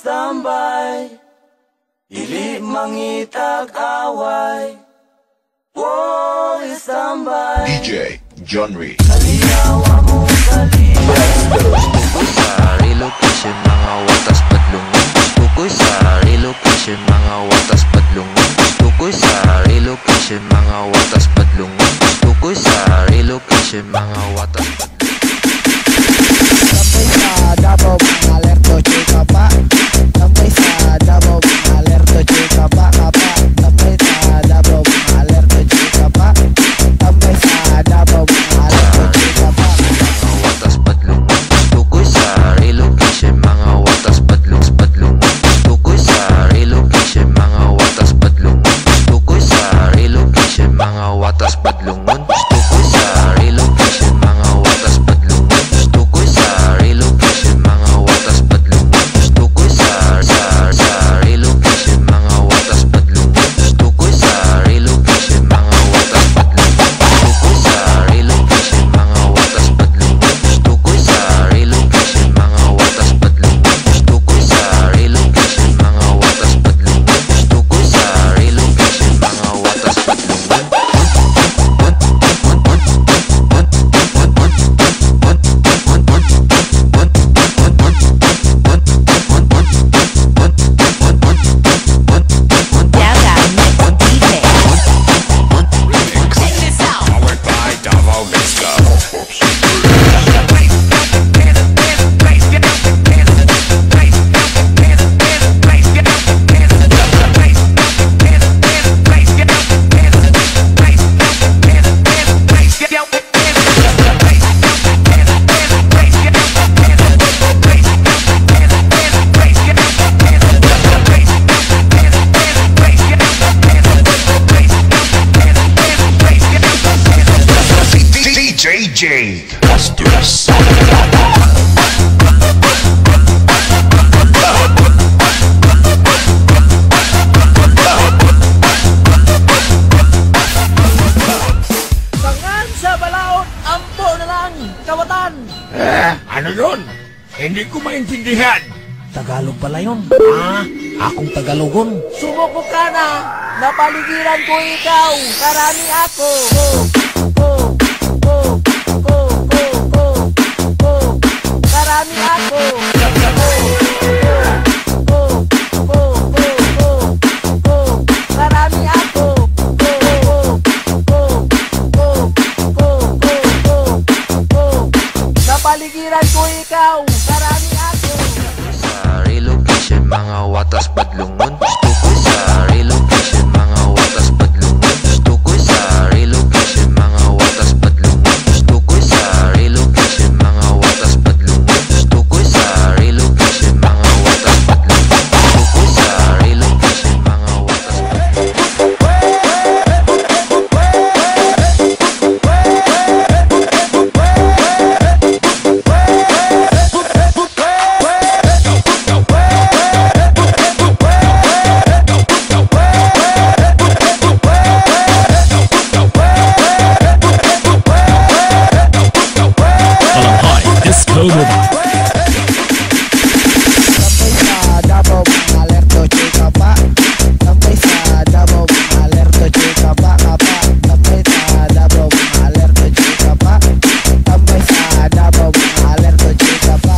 tambay, dili mangitag away. Woy, tambay, DJ John Reed. kaliyawa mo kaliyaw. Tukoy sa relocation, mga watas padlungon. Tukoy sa relocation, mga watas padlungon. Tukoy sa relocation, mga watas padlungon. Tukoy sa relocation, mga watas padlungon. Sampai sa Davao, alerto cuy kapa. Sampai sa Davao, alerto cuy kapa kapa. Sampai sa Davao, alerto cuy kapa. Sampai sa Davao, alerto cuy kapa. Mga watas padlungon. Tukoy sa relocation, mga watas padlungon. Tukoy sa relocation, mga watas padlungon. Tukoy sa relocation, mga watas padlungon. Tukoy sa relocation, mga watas padlungon. Tukoy sa relocation, mga watas padlungon. Tukoy sa relocation, mga watas padlungon. Tukoy sa relocation, mga watas padlungon. Tukoy sa relocation, mga watas padlungon. Tukoy sa relocation, mga watas padlungon. Tukoy sa relocation, mga watas padlungon. Tukoy sa relocation, mga watas padlungon. Powered by Davao Mix Club. DJ Jade. Let's do this. Tangan sa balaod, ampo na lang, kawatan. Ano yun? Hindi ko maintindihan. Tagalog pala yun. Akong Tagalogon. Sumuko ka na, napaligiran ko ikaw, karami ako. Karami ako. Karami ako. Napaligiran ko ikaw, karami ako. Sa relocation, mga watas padlungon. Tukoy sa relocation, mga watas padlungon. Tukoy sa relocation, mga watas padlungon. Tukoy sa relocation, mga watas padlungon. Tukoy sa relocation, mga watas padlungon. Tukoy sa relocation, mga watas padlungon. Sampai sa Davao, alerto cuy kapa. Sampai sa Davao, alerto cuy kapa kapa. Sampai sa Davao, alerto cuy kapa. Sampai sa Davao, alerto cuy kapa.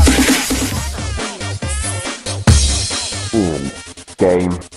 Game.